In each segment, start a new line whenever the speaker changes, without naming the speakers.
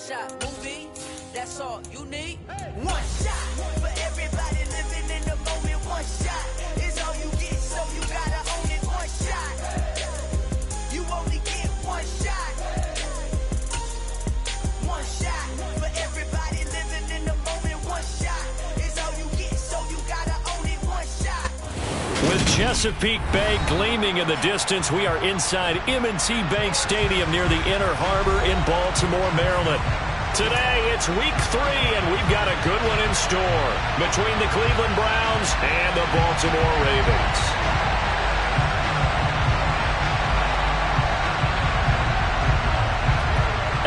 shot movie, that's all you need. One shot for everybody living in the moment. One shot is all you get, so you gotta own it. One shot, you only get one shot. One shot for everybody living in the moment. One shot is all you get, so you gotta own it. One shot.
With Chesapeake Bay gleaming in the distance, we are inside M&T Bank Stadium near the Inner Harbor in Baltimore, Maryland. Today, it's week 3, and we've got a good one in store between the Cleveland Browns and the Baltimore Ravens.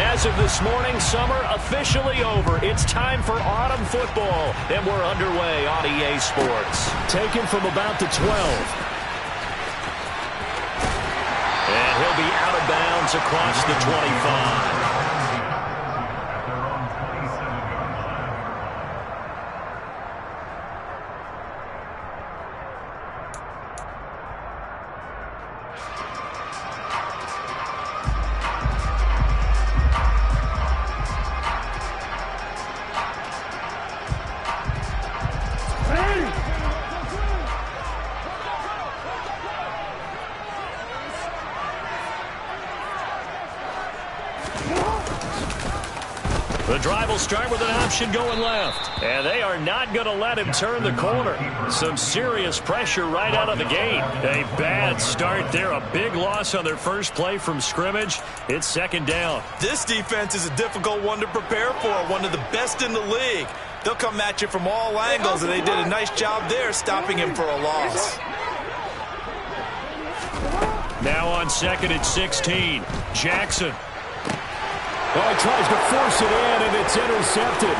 As of this morning, summer officially over. It's time for autumn football, and we're underway on EA Sports. Taken from about the 12. And he'll be out of bounds across the 25. The drive will start with an option going left. And they are not going to let him turn the corner. Some serious pressure right out of the gate. A bad start there. A big loss on their first play from scrimmage. It's second down.
This defense is a difficult one to prepare for. One of the best in the league. They'll come at you from all angles, and they did a nice job there stopping him for a loss.
Now on second and 16. Jackson.
Oh, he tries to force it in, and it's intercepted.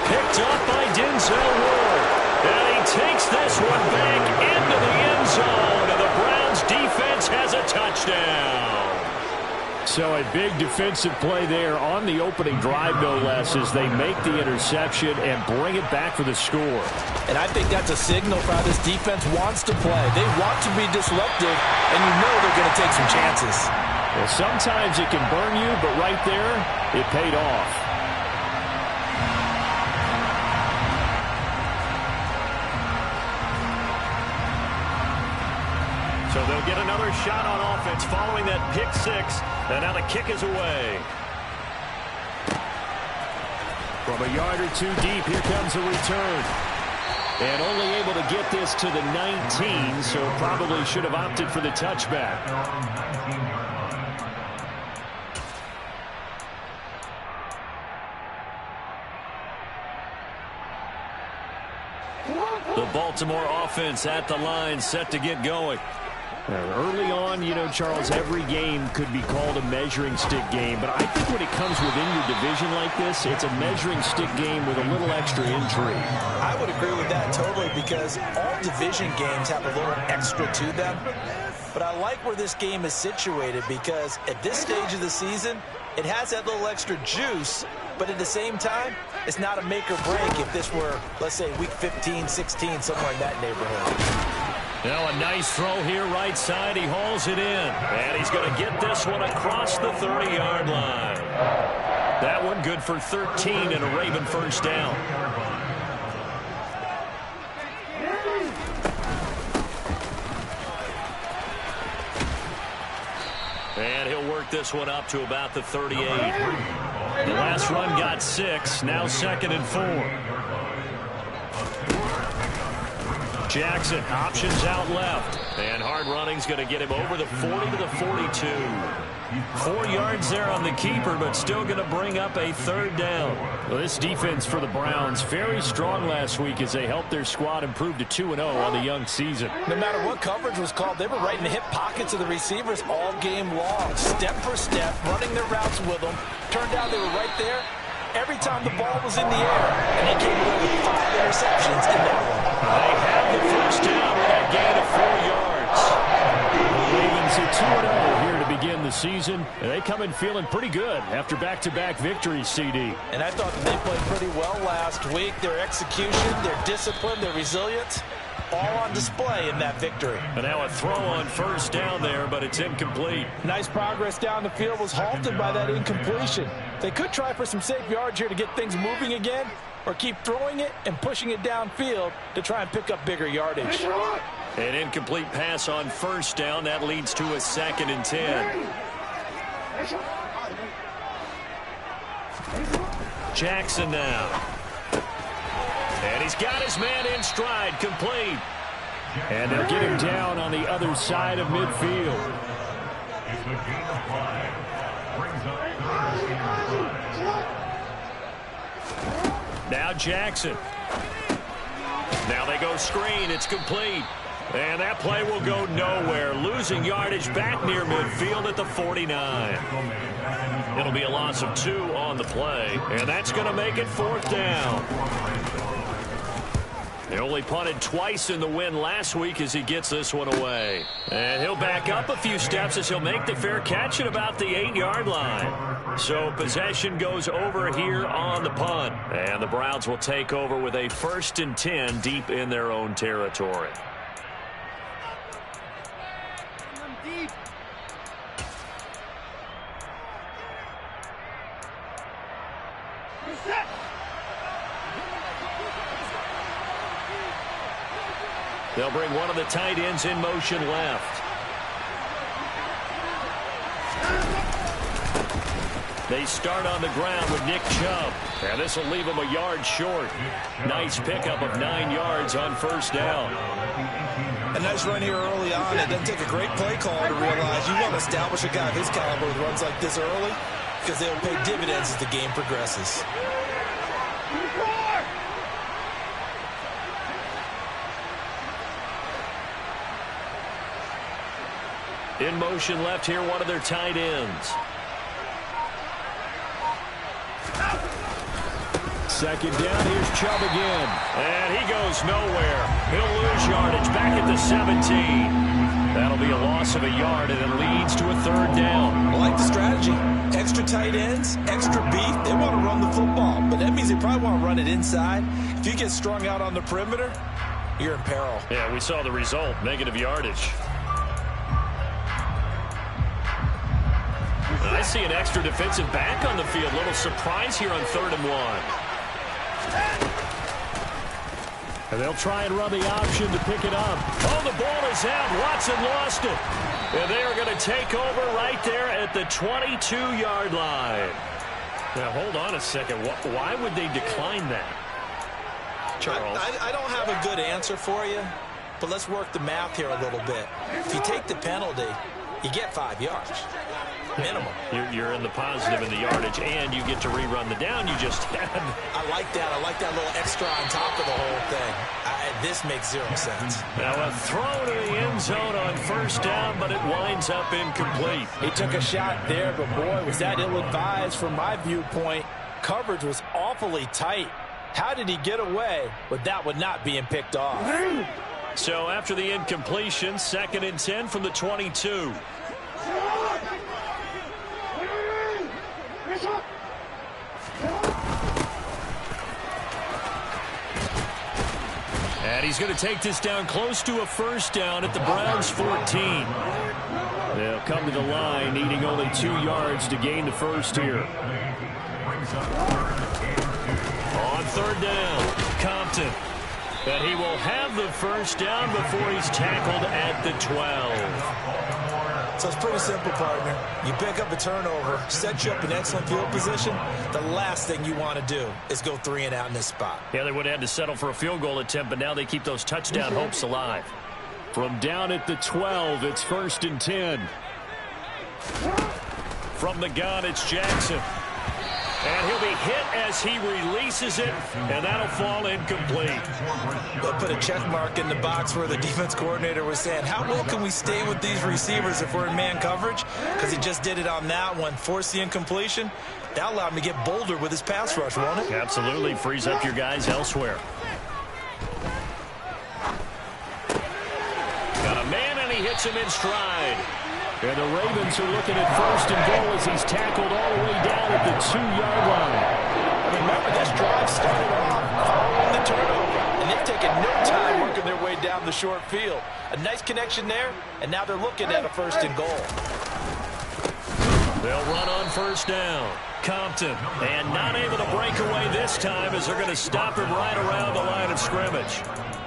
Picked up by Denzel Ward. And he takes this one back into the end zone. And the Browns defense has a touchdown.
So a big defensive play there on the opening drive, no less, as they make the interception and bring it back for the score.
And I think that's a signal for how this defense wants to play. They want to be disruptive, and you know they're going to take some chances.
Well, sometimes it can burn you, but right there, it paid off.
So they'll get another shot on offense following that pick six, and now the kick is away.
From a yard or two deep, here comes a return. And only able to get this to the 19, so probably should have opted for the touchback.
The Baltimore offense at the line, set to get going.
Early on, you know, Charles, every game could be called a measuring stick game. But I think when it comes within your division like this, it's a measuring stick game with a little extra intrigue.
I would agree with that totally, because all division games have a little extra to them. But I like where this game is situated, because at this stage of the season, it has that little extra juice. But at the same time, it's not a make or break if this were, let's say, week 15, 16, somewhere in that neighborhood.
Now a nice throw here right side. He hauls it in. And he's going to get this one across the 30-yard line. That one good for 13 and a Raven first down. And he'll work this one up to about the 38. The last run got 6. Now second and 4. Jackson, options out left. And hard running's going to get him over the 40 to the 42. 4 yards there on the keeper, but still going to bring up a third down.
Well, this defense for the Browns, very strong last week as they helped their squad improve to 2-0 on the young season.
No matter what coverage was called, they were right in the hip pockets of the receivers all game long. Step for step, running their routes with them. Turned out they were right there every time the ball was in the air. And they came away with 5 interceptions in that one.
They have the first down with that gain of 4 yards.
The Ravens are 2-0 here to begin the season. And they come in feeling pretty good after back-to-back victories, CD.
And I thought that they played pretty well last week. Their execution, their discipline, their resilience, all on display in that victory.
And now a throw on first down there, but it's incomplete.
Nice progress down the field was halted by that incompletion. They could try for some safe yards here to get things moving again, or keep throwing it and pushing it downfield to try and pick up bigger yardage.
An incomplete pass on first down. That leads to a 2nd and 10. Jackson now. And he's got his man in stride, complete.
And they'll get him down on the other side of midfield.
Now Jackson. Now they go screen. It's complete. And that play will go nowhere. Losing yardage back near midfield at the 49. It'll be a loss of 2 on the play. And that's going to make it 4th down. They only punted twice in the win last week as he gets this one away. And he'll back up a few steps as he'll make the fair catch at about the 8-yard line. So possession goes over here on the punt. And the Browns will take over with a 1st and 10 deep in their own territory. They'll bring one of the tight ends in motion left. They start on the ground with Nick Chubb. And this will leave him a yard short. Nice pickup of 9 yards on first down.
A nice run here early on. It doesn't take a great play call to realize you want to establish a guy of his caliber with runs like this early, because they'll pay dividends as the game progresses.
In motion left here, one of their tight ends.
2nd down, here's Chubb again.
And he goes nowhere. He'll lose yardage back at the 17. That'll be a loss of a yard, and it leads to a 3rd down.
I like the strategy. Extra tight ends, extra beef. They want to run the football, but that means they probably want to run it inside. If you get strung out on the perimeter, you're in peril.
Yeah, we saw the result, negative yardage. I see an extra defensive back on the field. Little surprise here on 3rd and 1.
And they'll try and run the option to pick it up.
Oh, the ball is out. Watson lost it. And they are going to take over right there at the 22-yard line. Now, hold on a second. Why would they decline that? Charles?
I don't have a good answer for you, but let's work the math here a little bit. If you take the penalty, you get 5 yards. Minimum.
You're in the positive in the yardage, and you get to rerun the down you just had.
I like that. I like that little extra on top of the whole thing. This makes 0 sense.
Now a throw to the end zone on first down, but it winds up incomplete.
He took a shot there, but boy, was that ill-advised from my viewpoint. Coverage was awfully tight. How did he get away with that one not being picked off?
So after the incompletion, 2nd and 10 from the 22. And he's going to take this down close to a 1st down at the Browns' 14. They'll come to the line, needing only 2 yards to gain the first here. On 3rd down, Compton. But he will have the 1st down before he's tackled at the 12.
So it's pretty simple, partner. You pick up a turnover, set you up in excellent field position. The last thing you want to do is go 3 and out in this spot.
Yeah, they would have had to settle for a field goal attempt, but now they keep those touchdown hopes alive.
From down at the 12, it's 1st and 10.
From the gun, it's Jackson. And he'll be hit as he releases it, and that'll fall incomplete.
They'll put a check mark in the box where the defense coordinator was saying, how well can we stay with these receivers if we're in man coverage? Because he just did it on that one, forced the incompletion. That allowed him to get bolder with his pass rush, won't it?
Absolutely. Frees up your guys elsewhere. Got a man, and he hits him in stride.
And the Ravens are looking at 1st and goal as he's tackled all the way down at the 2-yard line.
Remember, this drive started off following the turnover, and they've taken no time working their way down the short field. A nice connection there, and now they're looking at a 1st and goal.
They'll run on first down. Compton, and not able to break away this time as they're going to stop him right around the line of scrimmage.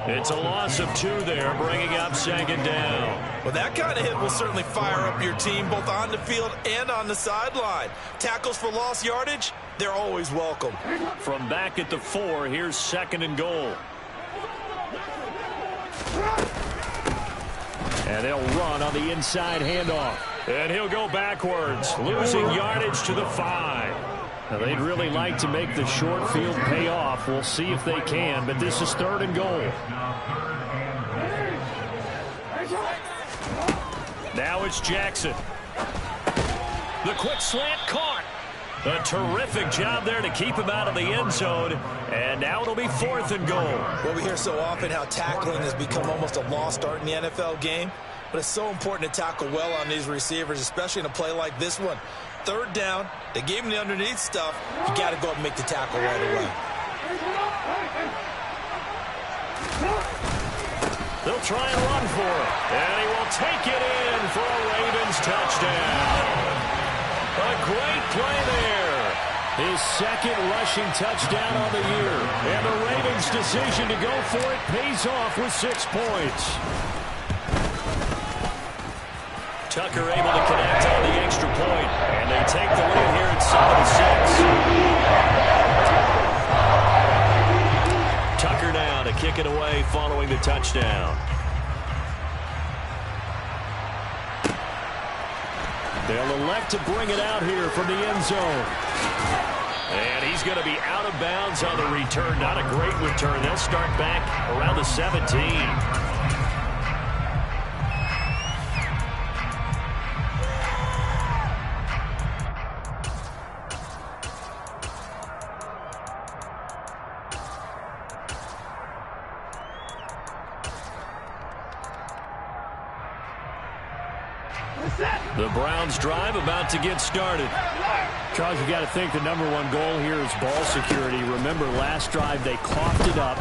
It's a loss of 2 there, bringing up second down.
Well, that kind of hit will certainly fire up your team both on the field and on the sideline. Tackles for lost yardage, they're always welcome.
From back at the 4, here's second and goal. And they'll run on the inside handoff. And he'll go backwards, losing yardage to the 5. Now, they'd really like to make the short field pay off. We'll see if they can, but this is third and goal. Now it's Jackson. The quick slant caught. A terrific job there to keep him out of the end zone. And now it'll be fourth and goal.
Well, we hear so often how tackling has become almost a lost art in the NFL game. But it's so important to tackle well on these receivers, especially in a play like this one. Third down, they gave him the underneath stuff. You got to go up and make the tackle right away.
They'll try and run for it. And he will take it in for a Ravens touchdown. A great play there. His second rushing touchdown on the year. And the Ravens' decision to go for it pays off with 6 points. Tucker able to connect on the extra point, and they take the lead here at 7-6. Tucker now to kick it away following the touchdown. They'll elect to bring it out here from the end zone. And he's going to be out of bounds on the return. Not a great return. They'll start back around the 17. The Browns drive about to get started.
Charles, you got to think the #1 goal here is ball security. Remember, last drive they coughed it up,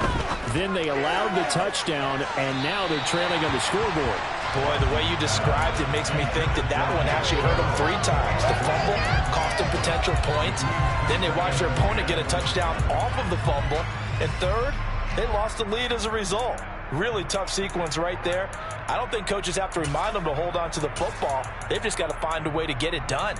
then they allowed the touchdown, and now they're trailing on the scoreboard.
Boy, the way you described it makes me think that that one actually hurt them 3 times. The fumble cost them potential points. Then they watched their opponent get a touchdown off of the fumble. And third, they lost the lead as a result. Really tough sequence right there. I don't think coaches have to remind them to hold on to the football. They've just got to find a way to get it done.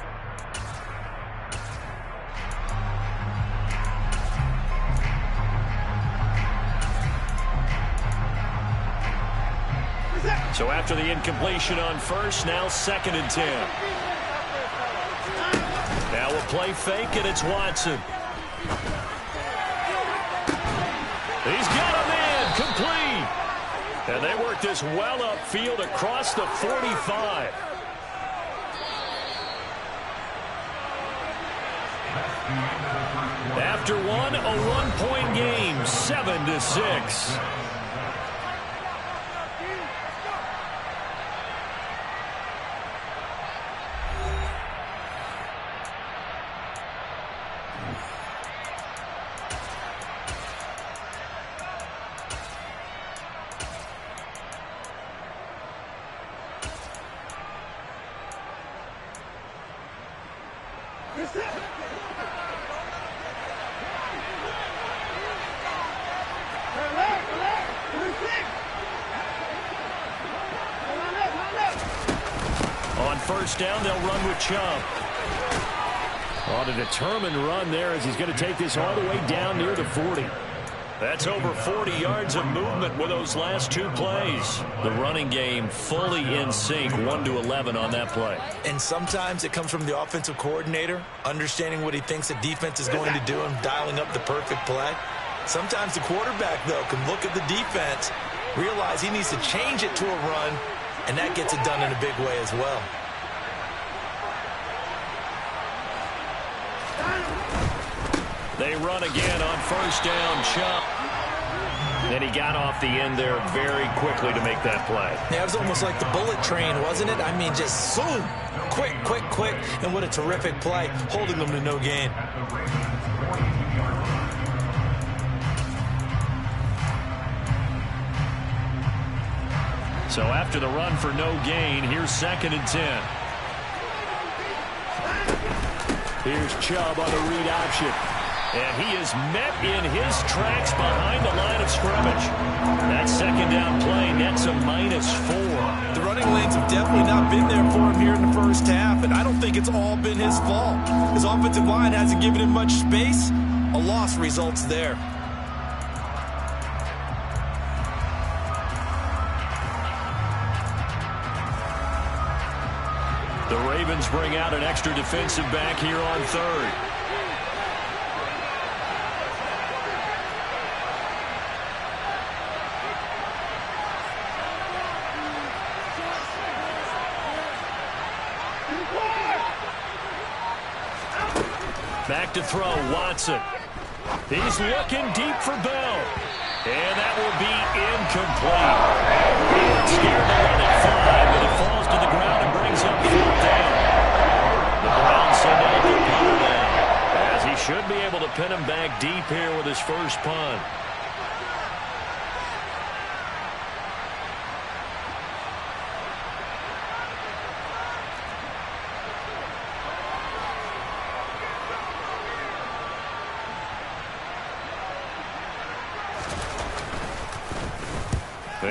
So after the incompletion on first, now 2nd and 10. Now a play fake, and it's Watson. He's got a man complete. And they work this well upfield across the 45. After one, a 1-point game, 7-6. On first down, they'll run with Chubb. On a determined run there as he's going to take this all the way down near the 40. That's over 40 yards of movement with those last 2 plays. The running game fully in sync, 1-11 on that play.
And sometimes it comes from the offensive coordinator, understanding what he thinks the defense is going to do and dialing up the perfect play. Sometimes the quarterback, though, can look at the defense, realize he needs to change it to a run, and that gets it done in a big way as well.
They run again on first down, Chubb. And he got off the end there very quickly to make that play.
Yeah, it was almost like the bullet train, wasn't it? I mean, just zoom, quick, quick, quick, and what a terrific play, holding them to no gain.
So after the run for no gain, here's 2nd and 10. Here's Chubb on the read option. And he is met in his tracks behind the line of scrimmage. That second down play nets a -4.
The running lanes have definitely not been there for him here in the first half, and I don't think it's all been his fault. His offensive line hasn't given him much space. A loss results there.
The Ravens bring out an extra defensive back here on third. Back to throw, Watson. He's looking deep for Bell. And that will be incomplete. Scared to run at 5, but it falls to the ground and brings up 4th down. The Browns send out their punter now, as he should be able to pin him back deep here with his first punt.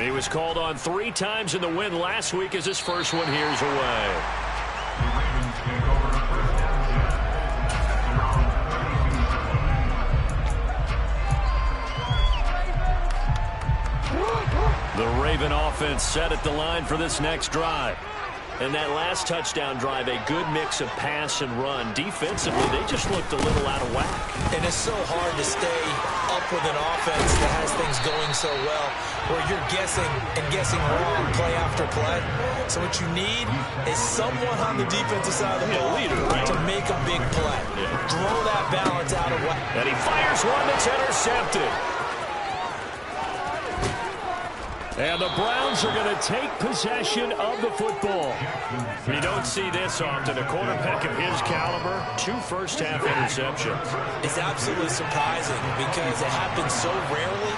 He was called on 3 times in the win last week as his first one here's away. The Raven offense set at the line for this next drive. And that last touchdown drive, a good mix of pass and run. Defensively, they just looked a little out of whack.
And it's so hard to stay up with an offense that has things going so well, where you're guessing and guessing wrong play after play. So what you need is someone on the defensive side of the ball to make a big play. Throw that balance out of whack.
And he fires one that's intercepted. And the Browns are going to take possession of the football. You don't see this often. A quarterback of his caliber, 2 first-half interceptions.
It's absolutely surprising because it happens so rarely.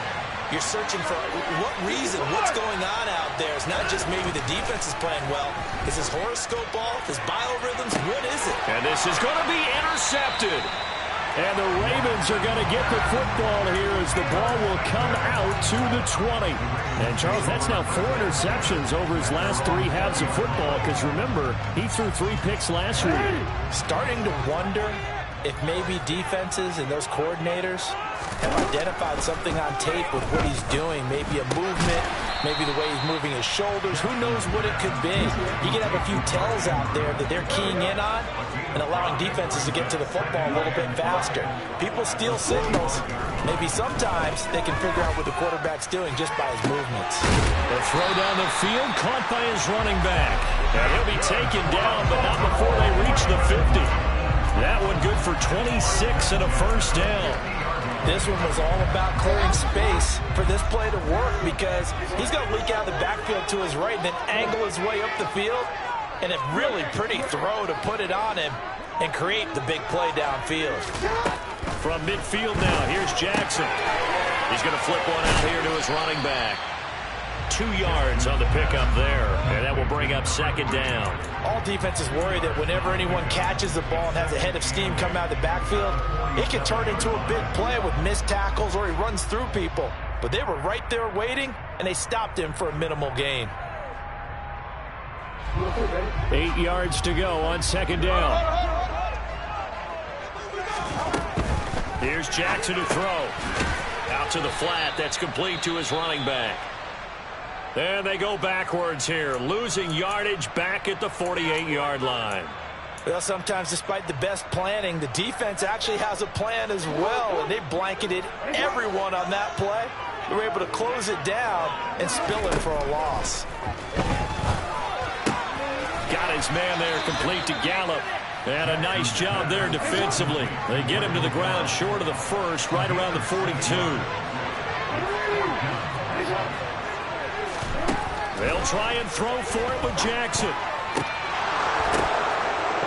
You're searching for what reason, what's going on out there. It's not just maybe the defense is playing well. Is his horoscope off? His biorhythms? What is it?
And this is going to be intercepted. And the Ravens are going to get the football here as the ball will come out to the 20. And, Charles, that's now 4 interceptions over his last 3 halves of football because, remember, he threw 3 picks last week.
Starting to wonder if maybe defenses and those coordinators have identified something on tape with what he's doing. Maybe a movement, maybe the way he's moving his shoulders. Who knows what it could be? He could have a few tells out there that they're keying in on and allowing defenses to get to the football a little bit faster. People steal signals. Maybe sometimes they can figure out what the quarterback's doing just by his movements.
The throw down the field, caught by his running back. And he'll be taken down, but not before they reach the 50. That one good for 26 and a first down.
This one was all about clearing space for this play to work because he's going to leak out of the backfield to his right and then angle his way up the field. And a really pretty throw to put it on him and create the big play downfield.
From midfield now, here's Jackson. He's going to flip one out here to his running back. 2 yards on the pickup there, and that will bring up second down.
All defenses worry that whenever anyone catches the ball and has a head of steam come out of the backfield, it can turn into a big play with missed tackles or he runs through people. But they were right there waiting, and they stopped him for a minimal gain.
8 yards to go on second down. Here's Jackson to throw. Out to the flat. That's complete to his running back. And they go backwards here, losing yardage back at the 48-yard line.
Well, sometimes despite the best planning, the defense actually has a plan as well, and they blanketed everyone on that play. They were able to close it down and spill it for a loss.
Got his man there complete to Gallup. And a nice job there defensively. They get him to the ground short of the first, right around the 42. They'll try and throw for it with Jackson.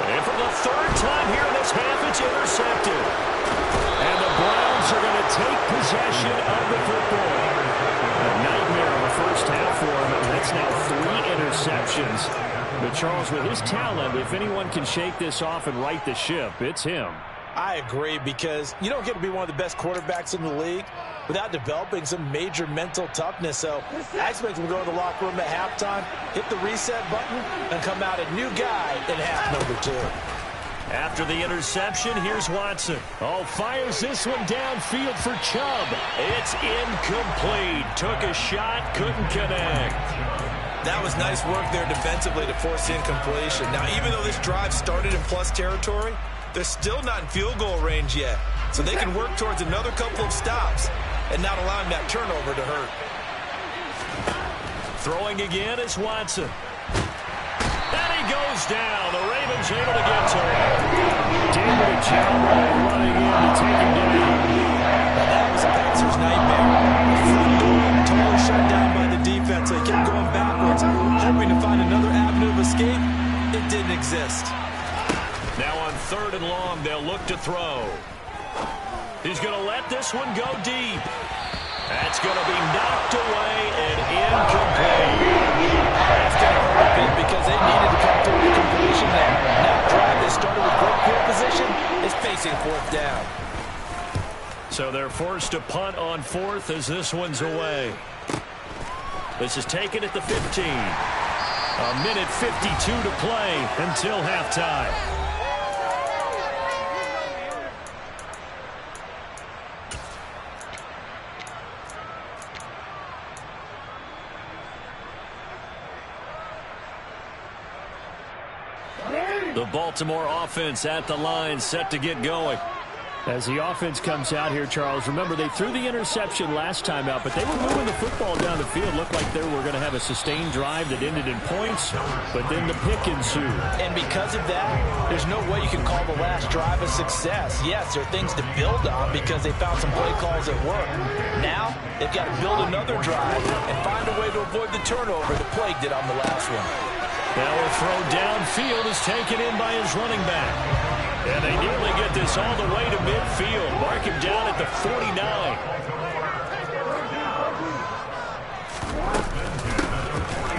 And for the 3rd time here in this half, it's intercepted. And the Browns are going to take possession of the football. A nightmare in the first half for him. That's now 3 interceptions.
But, Charles, with his talent, if anyone can shake this off and right the ship, it's him.
I agree, because you don't get to be one of the best quarterbacks in the league without developing some major mental toughness. So I expect him to go to the locker room at halftime, hit the reset button, and come out a new guy in half number 2.
After the interception, here's Watson. Oh, fires this one downfield for Chubb. It's incomplete. Took a shot, couldn't connect.
That was nice work there defensively to force the incompletion. Now, even though this drive started in plus territory, they're still not in field goal range yet. So they can work towards another couple of stops and not allowing that turnover to hurt.
Throwing again is Watson. And he goes down. The Ravens able to get to him.
David Ojabo running in to take him down.
That was a passer's nightmare. The front door totally shut down by the defense. They kept going backwards, hoping to find another avenue of escape. It didn't exist.
Now on 3rd and long, they'll look to throw. He's going to let this one go deep. That's going to be knocked away and incomplete.
That's going to hurt a bit because they needed to come to a completion there. Now drive that started with great field position is facing 4th down.
So they're forced to punt on 4th as this one's away. This is taken at the 15. A minute 52 to play until halftime. The Baltimore offense at the line, set to get going.
As the offense comes out here, Charles, remember they threw the interception last time out, but they were moving the football down the field. Looked like they were going to have a sustained drive that ended in points, but then the pick ensued.
And because of that, there's no way you can call the last drive a success. Yes, there are things to build on because they found some play calls at work. Now, they've got to build another drive and find a way to avoid the turnover the Plague did on the last one.
Now a throw downfield is taken in by his running back. And they nearly get this all the way to midfield. Mark him down at the 49.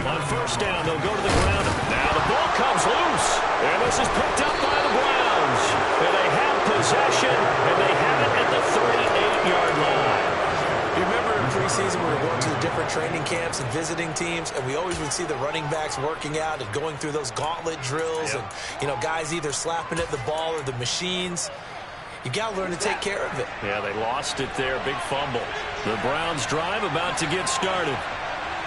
On 1st down, they'll go to the ground. Now the ball comes loose. And this is picked up by the Browns. And they have possession, and they have it at the 38-yard line.
You remember in preseason we were going to the different training camps and visiting teams, and we always would see the running backs working out and going through those gauntlet drills, and guys either slapping at the ball or the machines. You got to learn to take care of it.
Yeah, they lost it there. Big fumble. The Browns drive about to get started.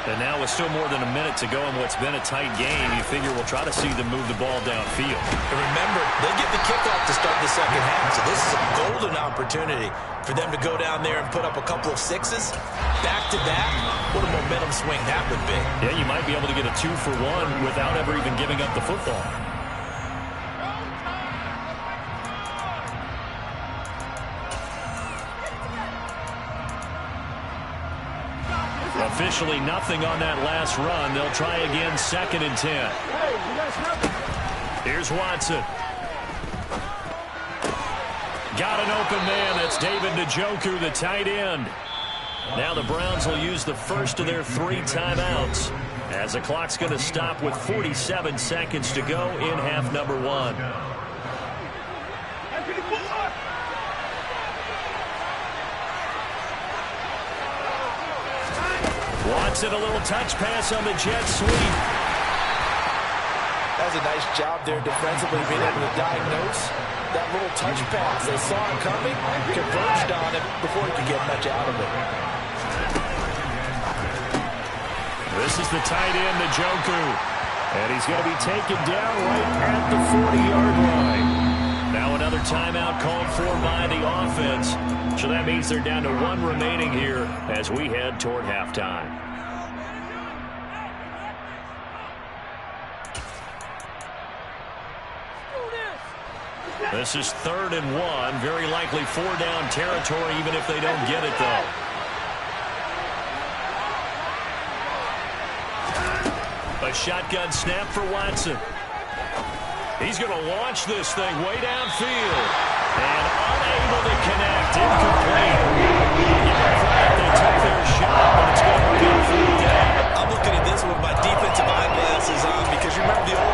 And now with still more than a minute to go in what's been a tight game, you figure we'll try to see them move the ball downfield.
And remember, they get the kickoff to start the second half, so this is a golden opportunity for them to go down there and put up a couple of sixes back-to-back. What a momentum swing that would be.
Yeah, you might be able to get a 2-for-1 without ever even giving up the football. Officially nothing on that last run. They'll try again 2nd and 10. Here's Watson. Got an open man. That's David Njoku, the tight end. Now the Browns will use the first of their 3 timeouts as the clock's going to stop with 47 seconds to go in half number 1. Watson, a little touch pass on the jet sweep.
That was a nice job there defensively, being able to diagnose that little touch pass. They saw him coming, converged on it before he could get much out of it.
This is the tight end, Njoku. And he's going to be taken down right at the 40-yard line. Now another timeout called for by the offense. So that means they're down to 1 remaining here as we head toward halftime. This is 3rd and 1. Very likely 4-down territory, even if they don't get it, though. A shotgun snap for Watson. He's going to launch this thing way downfield. And unable to connect. Incomplete. They took their shot, but it's going to be 4th down.
I'm looking at this with my defensive eyeglasses on because you remember the old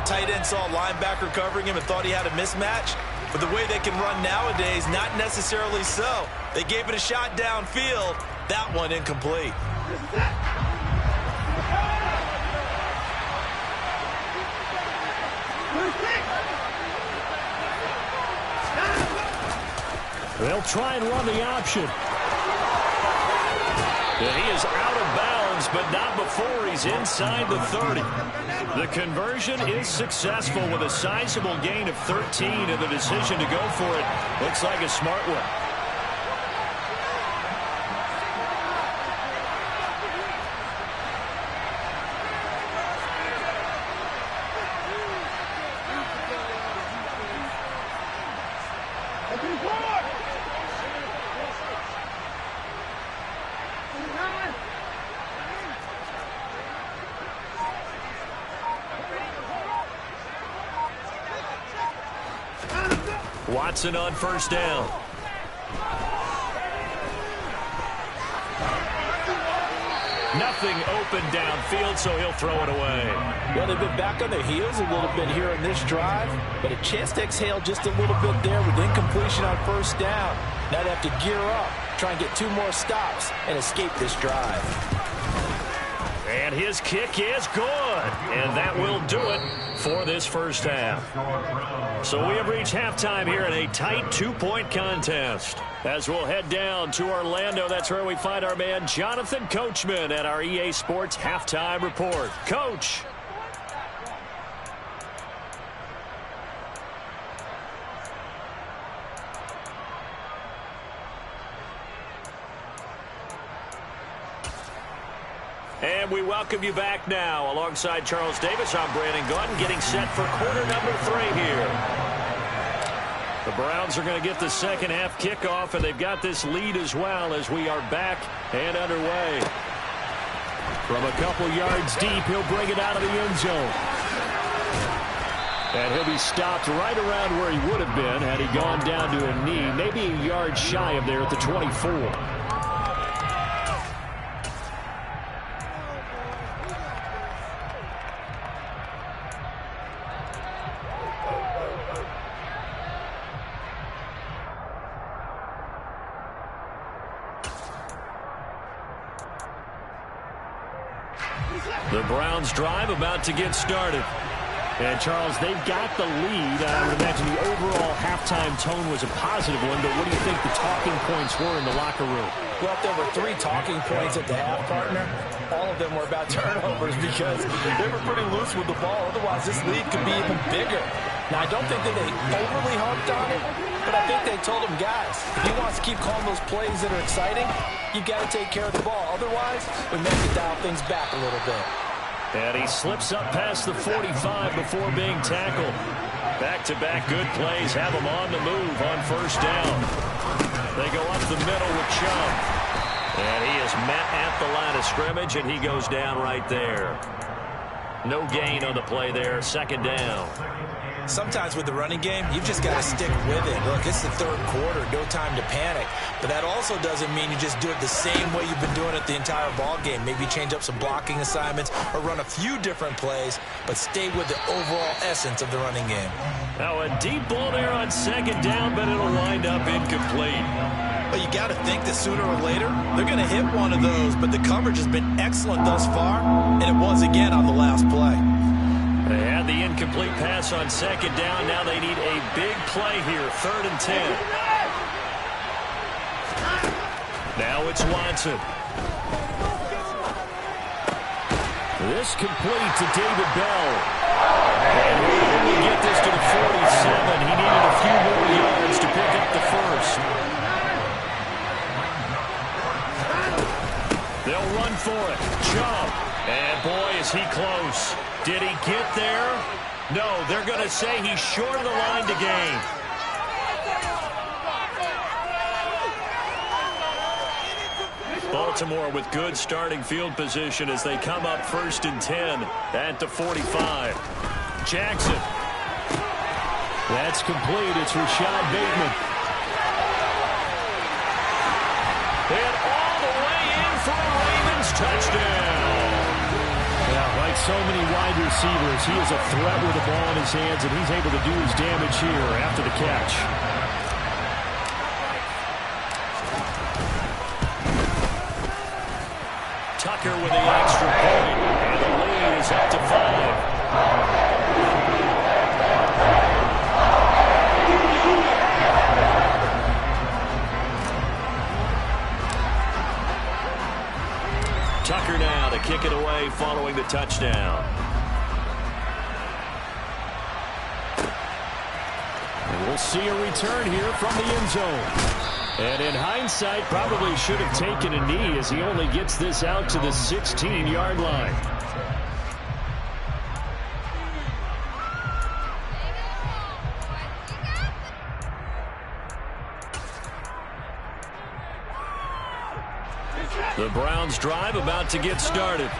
tight end saw a linebacker covering him and thought he had a mismatch. But the way they can run nowadays, not necessarily so. They gave it a shot downfield. That one incomplete.
They'll try and run the option. And he is out of bounds, but not before he's inside the 30. The conversion is successful with a sizable gain of 13, and the decision to go for it looks like a smart one. Watson on first down. Nothing open downfield, so he'll throw it away.
Well, they've been back on their heels a little bit here in this drive, but a chance to exhale just a little bit there with incompletion on first down. Now they have to gear up, try and get 2 more stops, and escape this drive.
And his kick is good. And that will do it for this first half. So we have reached halftime here in a tight 2-point contest. As we'll head down to Orlando, that's where we find our man Jonathan Coachman at our EA Sports Halftime Report. Coach. And we welcome you back now. Alongside Charles Davis, I'm Brandon Gaudin, getting set for quarter number 3 here. The Browns are going to get the second half kickoff, and they've got this lead as well as we are back and underway. From a couple yards deep, he'll bring it out of the end zone. And he'll be stopped right around where he would have been had he gone down to a knee, maybe a yard shy of there at the 24. The Browns drive about to get started. And, Charles, they've got the lead. I would imagine the overall halftime tone was a positive one, but what do you think the talking points were in the locker room?
Well, if there were 3 talking points at the half, partner, all of them were about turnovers because they were pretty loose with the ball. Otherwise, this lead could be even bigger. Now, I don't think that they overly harped on it, but I think they told him, guys, if he wants to keep calling those plays that are exciting, you've got to take care of the ball. Otherwise, we may have to dial things back a little bit.
And he slips up past the 45 before being tackled. Back-to-back good plays have him on the move on first down. They go up the middle with Chubb. And he is met at the line of scrimmage, and he goes down right there. No gain on the play there, second down.
Sometimes with the running game, you've just got to stick with it. Look, it's the 3rd quarter, no time to panic. But that also doesn't mean you just do it the same way you've been doing it the entire ball game. Maybe change up some blocking assignments or run a few different plays, but stay with the overall essence of the running game.
Now a deep ball there on second down, but it'll wind up incomplete.
But you got to think that sooner or later, they're going to hit one of those. But the coverage has been excellent thus far, and it was again on the last play.
They had the incomplete pass on second down. Now they need a big play here, 3rd and 10. Now it's Watson. This complete to David Bell. And he will get this to the 47. He needed a few more yards to pick up the first. They'll run for it. Chubb. And boy, is he close. Did he get there? No, they're going to say he's short of the line to gain. Baltimore with good starting field position as they come up 1st and 10 at the 45. Jackson. That's complete. It's Rashad Bateman. And all the way in for a Ravens touchdown. Yeah, right so many wide receivers. He is a threat with the ball in his hands, and he's able to do his damage here after the catch. Tucker with the extra point, and the lead is up to 5. Tucker now to kick it away following the touchdown. And we'll see a return here from the end zone. And in hindsight, probably should have taken a knee as he only gets this out to the 16-yard line. The Browns drive about to get started.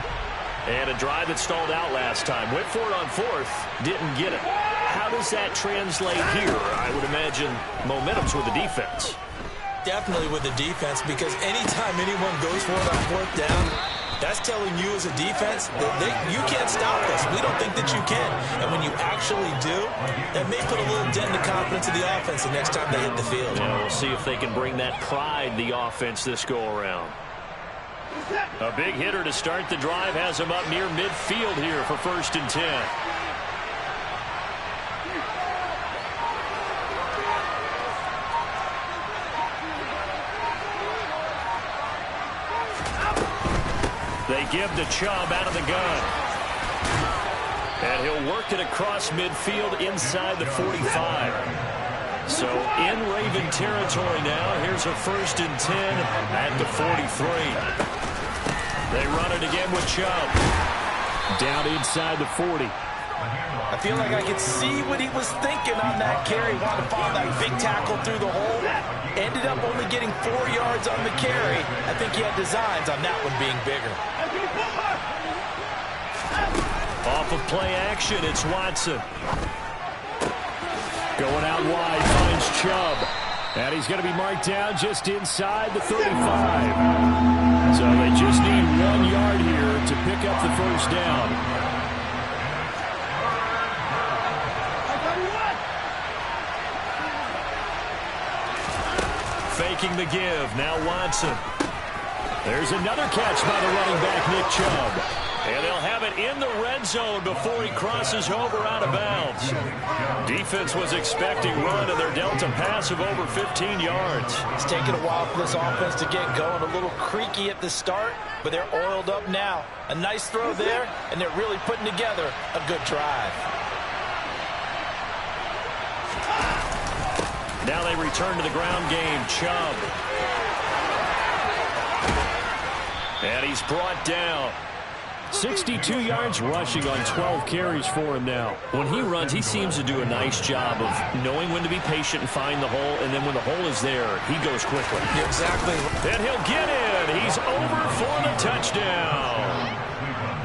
And a drive that stalled out last time. Went for it on 4th, didn't get it. How does that translate here? I would imagine momentum's with the defense.
Definitely with the defense, because anytime anyone goes for it on 4th down, that's telling you as a defense that you can't stop us. We don't think that you can. And when you actually do, that may put a little dent in the confidence of the offense the next time they hit the field.
Yeah, we'll see if they can bring that pride the offense this go-around. A big hitter to start the drive has him up near midfield here for 1st and 10. They give to Chubb out of the gun. And he'll work it across midfield inside the 45. So in Raven territory now. Here's a 1st and 10 at the 43. They run it again with Chubb. Down inside the 40.
I feel like I could see what he was thinking on that carry. Wanted to follow that big tackle through the hole. Ended up only getting 4 yards on the carry. I think he had designs on that one being bigger.
Off of play action, it's Watson. Going out wide, finds Chubb. And he's going to be marked down just inside the 35. So they just need 1 yard here to pick up the 1st down. Faking the give, now Watson. There's another catch by the running back, Nick Chubb. And they'll have it in the red zone before he crosses over out of bounds. Defense was expecting run, and they're dealt a pass of over 15 yards.
It's taken a while for this offense to get going. A little creaky at the start, but they're oiled up now. A nice throw there, and they're really putting together a good drive.
Now they return to the ground game. Chubb. And he's brought down. 62 yards rushing on 12 carries for him now. When he runs, he seems to do a nice job of knowing when to be patient and find the hole, and then when the hole is there, he goes quickly.
Exactly.
And he'll get in. He's over for the touchdown.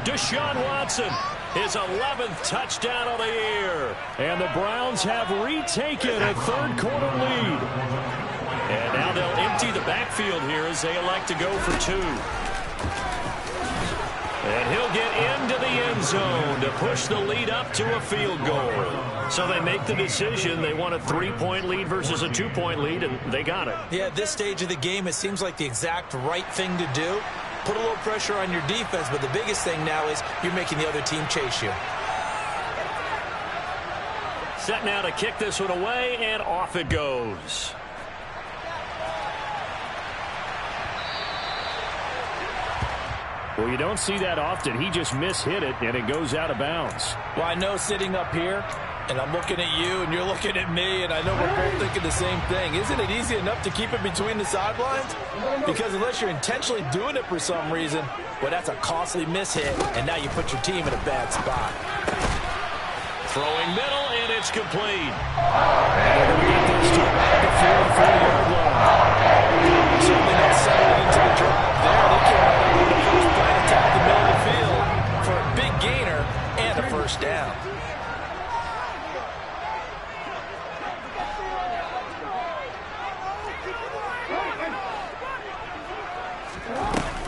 Deshaun Watson, his 11th touchdown of the year. And the Browns have retaken a third-quarter lead. And now they'll empty the backfield here as they elect to go for 2. And he'll get into the end zone to push the lead up to a field goal. So they make the decision. They want a 3-point lead versus a 2-point lead, and they got it.
Yeah, at this stage of the game, it seems like the exact right thing to do. Put a little pressure on your defense, but the biggest thing now is you're making the other team chase you.
Set now to kick this one away, and off it goes. Well, you don't see that often. He just mishit it, and it goes out of bounds.
Well, I know sitting up here, and I'm looking at you, and you're looking at me, and I know we're both thinking the same thing. Isn't it easy enough to keep it between the sidelines? Because unless you're intentionally doing it for some reason, well, that's a costly mishit, and now you put your team in a bad spot.
Throwing middle, and it's complete. And they're going to get this to about the 44-yard line.
Certainly not settled into the drive there. They came out with the first play, attack the middle of the field for a big gainer and a 1st down.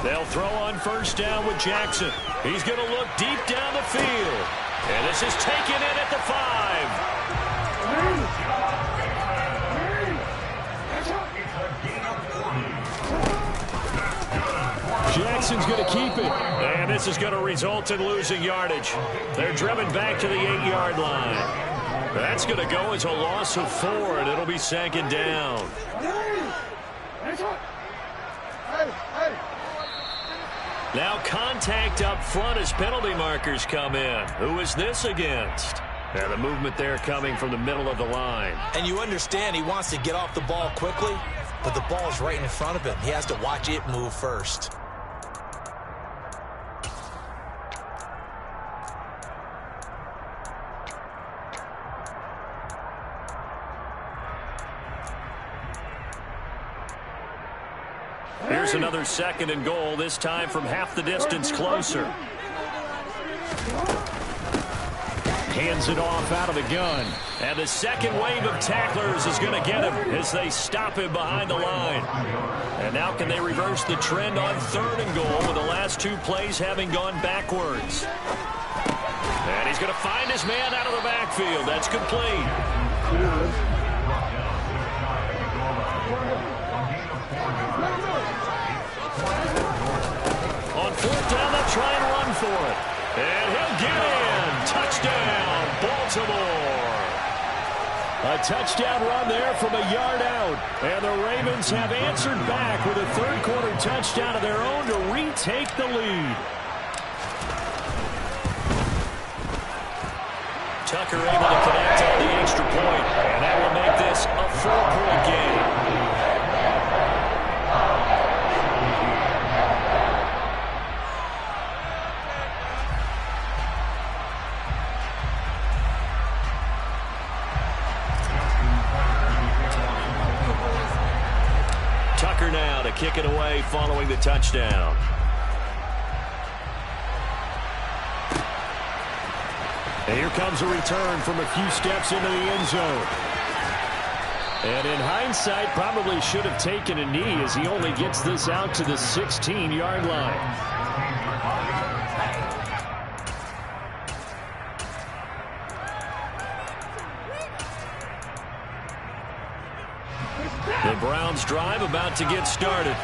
They'll throw on first down with Jackson. He's going to look deep down the field. And this is taken in at the 5. Jackson's going to keep it. And this is going to result in losing yardage. They're driven back to the 8-yard line. That's going to go as a loss of 4, and it'll be second down. Now contact up front as penalty markers come in. Who is this against? And the movement there coming from the middle of the line.
And you understand he wants to get off the ball quickly, but the ball's right in front of him. He has to watch it move first.
Here's another 2nd and goal, this time from half the distance closer. Hands it off out of the gun. And the second wave of tacklers is going to get him as they stop him behind the line. And now can they reverse the trend on 3rd and goal with the last 2 plays having gone backwards. And he's going to find his man out of the backfield. That's complete. On 4th down, they'll try and run for it. And he'll get in. Touchdown, Baltimore. A touchdown run there from a yard out. And the Ravens have answered back with a 3rd quarter touchdown of their own to retake the lead. Tucker able to connect on the extra point. And that will make this a 4-point game. Tucker now to kick it away following the touchdown. And here comes a return from a few steps into the end zone. And in hindsight, probably should have taken a knee as he only gets this out to the 16-yard line. The Browns drive about to get started.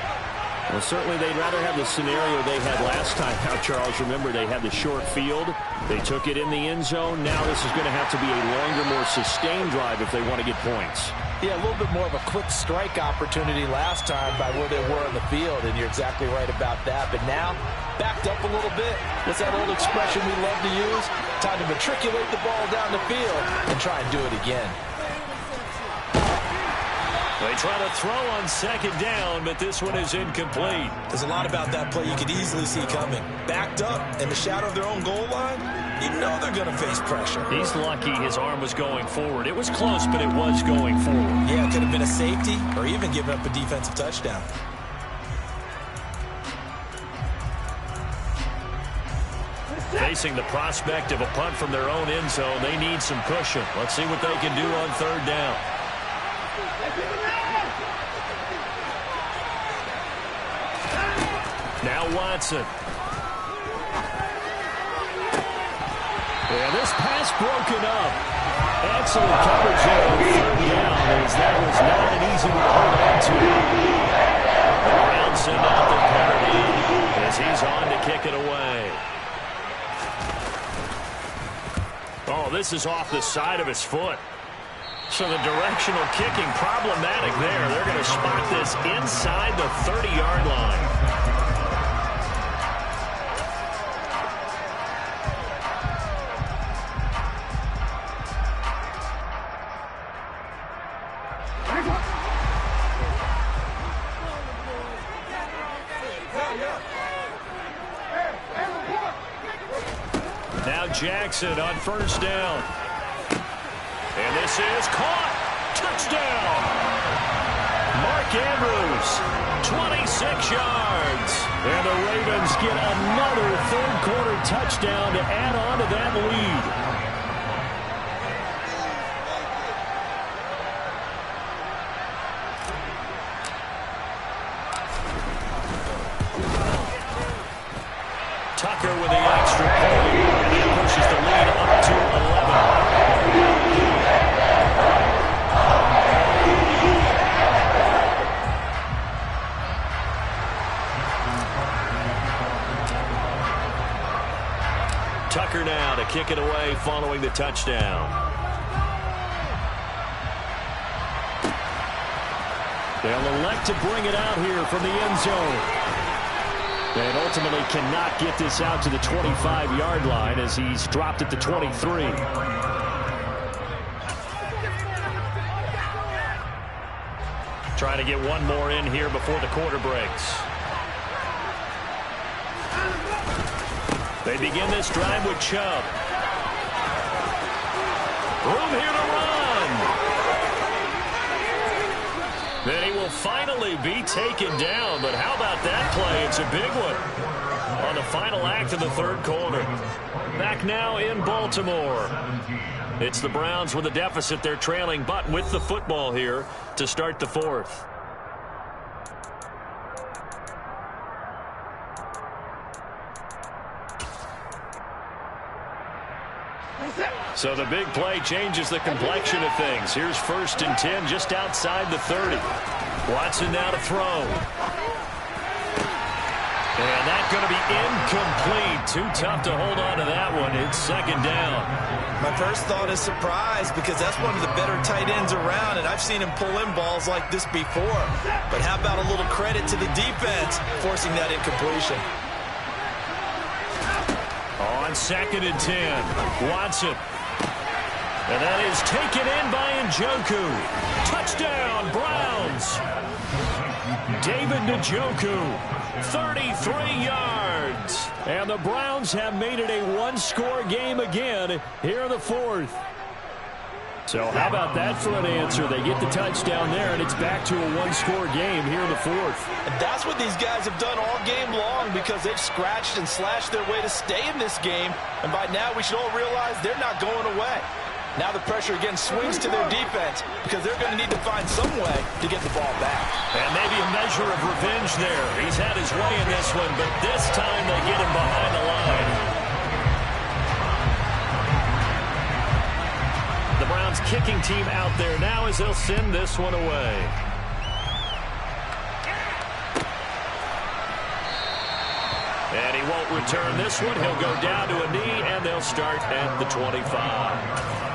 Well, certainly they'd rather have the scenario they had last time out, Charles. Remember, they had the short field. They took it in the end zone. Now this is going to have to be a longer, more sustained drive if they want to get points.
Yeah, a little bit more of a quick strike opportunity last time by where they were on the field, and you're exactly right about that. But now, backed up a little bit. What's that old expression we love to use? Time to matriculate the ball down the field and try and do it again.
They try to throw on 2nd down, but this one is incomplete.
There's a lot about that play you could easily see coming. Backed up in the shadow of their own goal line, you know they're going to face pressure.
He's lucky his arm was going forward. It was close, but it was going forward.
Yeah, it could have been a safety or even given up a defensive touchdown.
Facing the prospect of a punt from their own end zone, they need some cushion. Let's see what they can do on 3rd down. Now Watson. And this pass broken up. Excellent coverage there on 3rd down, as that was not an easy one to hold on to. The Browns send out the penalty as he's on to kick it away. Oh, this is off the side of his foot. So the directional kicking problematic there. They're going to spot this inside the 30-yard line. Now Jackson on 1st down. And this is caught. Touchdown. Mark Andrews, 26 yards. And the Ravens get another 3rd quarter touchdown to add on to that lead. Tucker with the extra point, and that pushes the lead up to 11. Tucker now to kick it away following the touchdown. They'll elect to bring it out here from the end zone. And ultimately cannot get this out to the 25-yard line as he's dropped at the 23. Trying to get one more in here before the quarter breaks. They begin this drive with Chubb. Room here to run. Then he will finally be taken down, but how about that play? It's a big one on the final act of the third quarter. Back now in Baltimore. It's the Browns with a deficit. They're trailing, but with the football here to start the fourth. So the big play changes the complexion of things. Here's 1st and 10 just outside the 30. Watson now to throw. And that's going to be incomplete. Too tough to hold on to that one. It's 2nd down.
My first thought is surprise because that's one of the better tight ends around, and I've seen him pull in balls like this before. But how about a little credit to the defense forcing that incompletion?
On 2nd and 10, Watson. And that is taken in by Njoku. Touchdown, Browns. David Njoku, 33 yards. And the Browns have made it a one-score game again here in the fourth. So how about that for an answer? They get the touchdown there, and it's back to a one-score game here in the fourth.
And that's what these guys have done all game long because they've scratched and slashed their way to stay in this game. And by now, we should all realize they're not going away. Now the pressure again swings to their defense because they're going to need to find some way to get the ball back.
And maybe a measure of revenge there. He's had his way in this one, but this time they get him behind the line. The Browns kicking team out there now as they'll send this one away. And he won't return this one. He'll go down to a knee, and they'll start at the 25.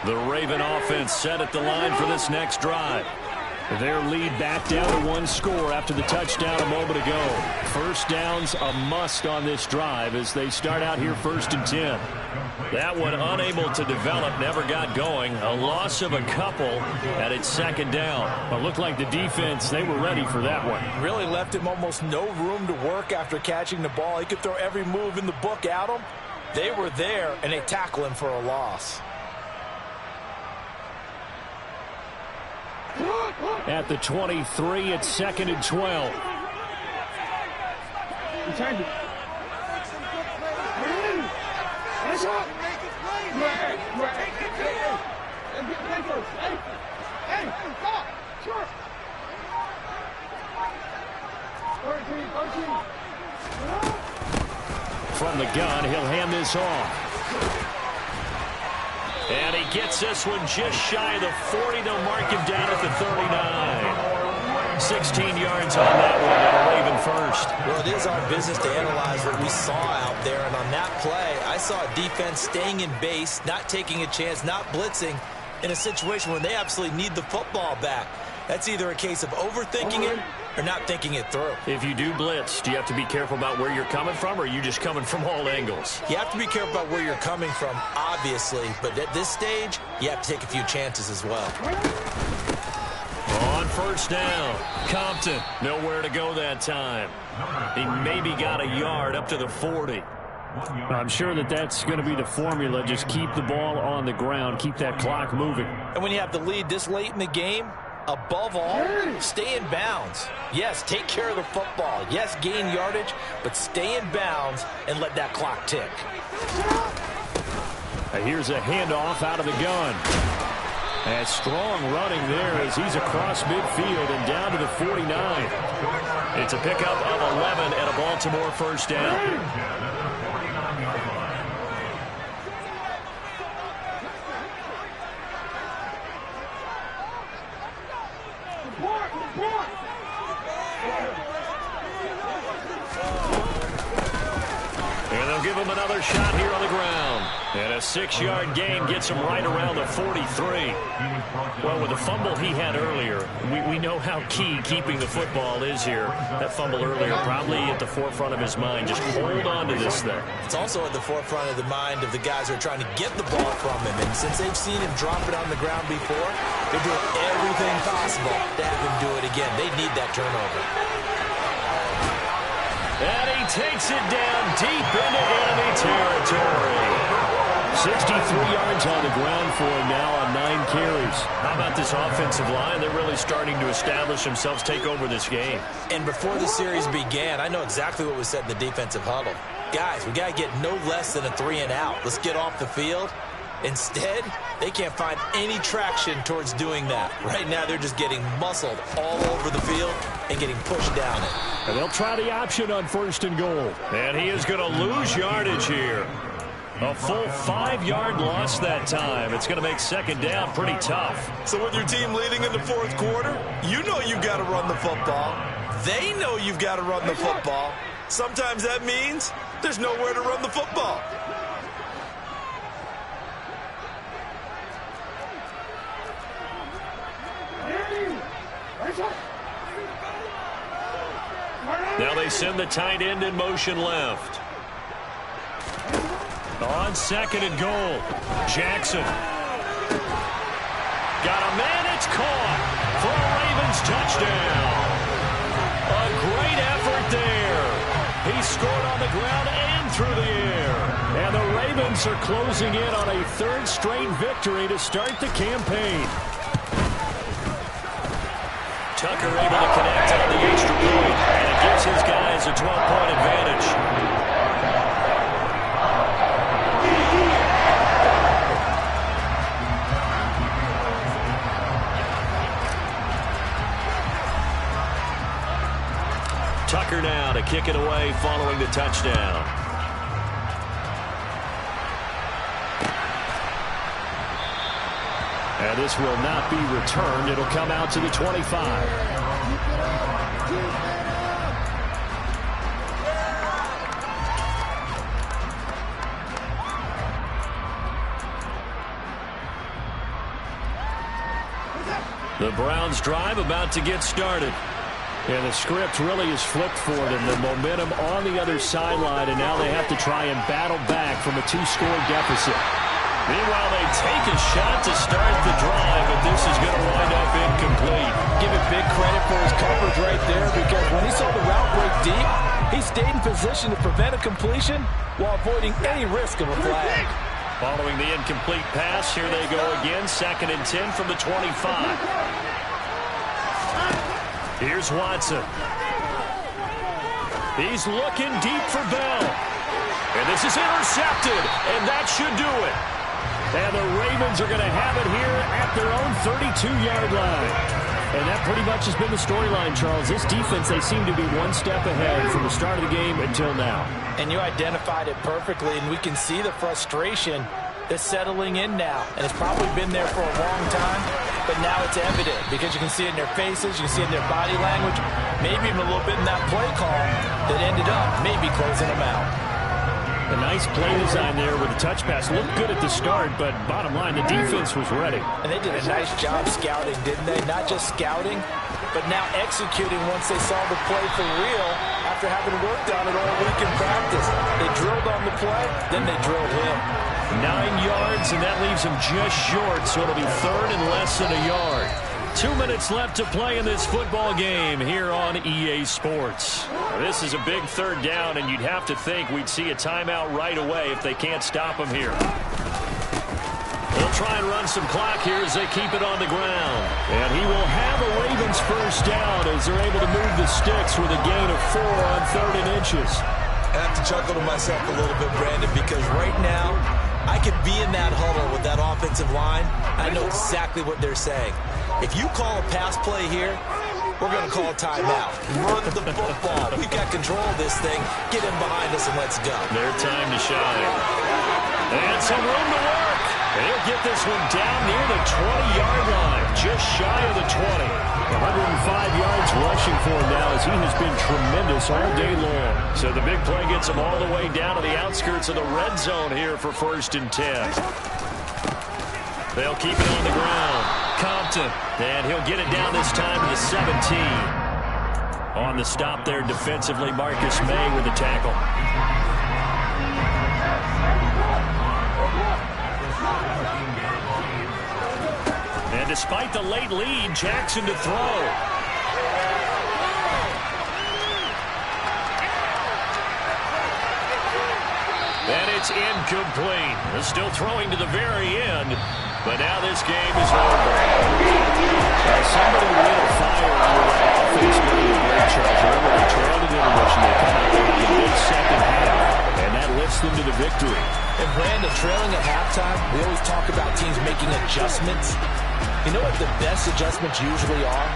The Raven offense set at the line for this next drive. Their lead back down to one score after the touchdown a moment ago. First down's a must on this drive as they start out here 1st and 10. That one unable to develop, never got going. A loss of a couple, and it's 2nd down. It looked like the defense, they were ready for that one.
Really left him almost no room to work after catching the ball. He could throw every move in the book at him. They were there, and they tackle him for a loss.
At the 23, it's 2nd and 12. From the gun, he'll hand this off. And he gets this one just shy of the 40. They'll mark him down at the 39. 16 yards on that one, and a Raven first.
Well, it is our business to analyze what we saw out there. And on that play, I saw a defense staying in base, not taking a chance, not blitzing in a situation where they absolutely need the football back. That's either a case of overthinking it or not thinking it through.
If you do blitz, do you have to be careful about where you're coming from, or are you just coming from all angles?
You have to be careful about where you're coming from, obviously. But at this stage, you have to take a few chances as well.
On 1st down, Compton, nowhere to go that time. He maybe got a yard up to the 40.
I'm sure that that's going to be the formula. Just keep the ball on the ground, keep that clock moving.
And when you have the lead this late in the game, Above all, stay in bounds. Yes, take care of the football. Yes, gain yardage, but stay in bounds and let that clock tick.
Here's a handoff out of the gun. And strong running there as he's across midfield and down to the 49.
It's a pickup of 11 and a Baltimore first down. And they'll give him another shot here on the ground. And a 6-yard gain gets him right around the 43.
Well, with the fumble he had earlier, we know how key keeping the football is here. That fumble earlier probably at the forefront of his mind. Just hold on to this thing.
It's also at the forefront of the mind of the guys who are trying to get the ball from him. And since they've seen him drop it on the ground before, they're doing everything possible to have him do it again. They need that turnover.
And he takes it down deep into enemy territory.
63 yards on the ground for him now on 9 carries.
How about this offensive line? They're really starting to establish themselves, take over this game.
And before the series began, I know exactly what was said in the defensive huddle. Guys, we got to get no less than a 3 and out. Let's get off the field. Instead, they can't find any traction towards doing that. Right now, they're just getting muscled all over the field and getting pushed down it.
And they'll try the option on 1st and goal.
And he is going to lose yardage here. A full 5-yard loss that time. It's going to make 2nd down pretty tough.
So with your team leading in the 4th quarter, you know you've got to run the football. They know you've got to run the football. Sometimes that means there's nowhere to run the football.
Now they send the tight end in motion left. On 2nd and goal, Jackson. Got a man, it's caught for a Ravens touchdown. A great effort there. He scored on the ground and through the air.
And the Ravens are closing in on a 3rd straight victory to start the campaign.
Tucker able to connect on the extra point, and it gives his guys a 12-point advantage. Tucker now to kick it away following the touchdown.
And this will not be returned. It'll come out to the 25.
The Browns drive about to get started.
And the script really is flipped for them. The momentum on the other sideline, and now they have to try and battle back from a 2-score deficit.
Meanwhile, they take a shot to start the drive, but this is going to wind up incomplete.
Give it big credit for his coverage right there, because when he saw the route break deep, he stayed in position to prevent a completion while avoiding any risk of a flag.
Following the incomplete pass, here they go again, 2nd and 10 from the 25. Here's Watson. He's looking deep for Bell. And this is intercepted, and that should do it.
And the Ravens are going to have it here at their own 32-yard line. And that pretty much has been the storyline, Charles. This defense, they seem to be one step ahead from the start of the game until now.
And you identified it perfectly, and we can see the frustration that's settling in now. And it's probably been there for a long time, but now it's evident because you can see it in their faces, you can see it in their body language, maybe even a little bit in that play call that ended up maybe closing them out.
A nice play design there with the touch pass. Looked good at the start, but bottom line, the defense was ready.
And they did a nice job scouting, didn't they? Not just scouting, but now executing once they saw the play for real after having worked on it all week in practice. They drilled on the play, then they drilled him.
9 yards, and that leaves him just short, so it'll be 3rd and less than a yard. 2 minutes left to play in this football game here on EA Sports. Now, this is a big 3rd down, and you'd have to think we'd see a timeout right away if they can't stop him here. They'll try and run some clock here as they keep it on the ground.
And he will have a first down as they're able to move the sticks with a gain of 4 on 3rd and inches.
I have to chuckle to myself a little bit, Brandon, because right now I could be in that huddle with that offensive line. I know exactly what they're saying. If you call a pass play here, we're going to call a timeout. Run the football. We've got control of this thing. Get in behind us and let's go.
Their time to shine. And some room to work. They'll get this one down near the 20-yard line, just shy of the 20.
105 yards rushing for him now as he has been tremendous all day long.
So the big play gets him all the way down to the outskirts of the red zone here for 1st and 10. They'll keep it on the ground. Compton. And he'll get it down this time to the 17. On the stop there defensively, Marcus May with the tackle. And despite the late lead, Jackson to throw. And it's incomplete. They're still throwing to the very end, but now this game is over.
Somebody lit a fire under that offense during the break, Charles. Remember, they trailed in intermission. They come out with a big second half, and that lifts them to the victory.
And Brandon, trailing at halftime, we always talk about teams making adjustments. You know what the best adjustments usually are?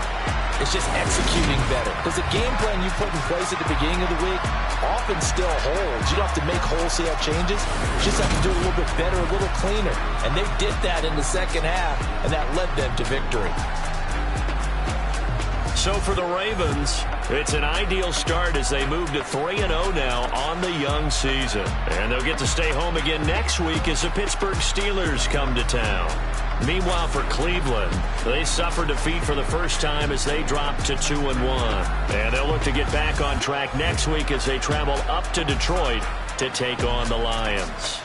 It's just executing better. Because the game plan you put in place at the beginning of the week often still holds. You don't have to make wholesale changes. You just have to do it a little bit better, a little cleaner. And they did that in the second half, and that led them to victory.
So for the Ravens, it's an ideal start as they move to 3-0 now on the young season. And they'll get to stay home again next week as the Pittsburgh Steelers come to town. Meanwhile, for Cleveland, they suffered defeat for the first time as they dropped to 2-1. And they'll look to get back on track next week as they travel up to Detroit to take on the Lions.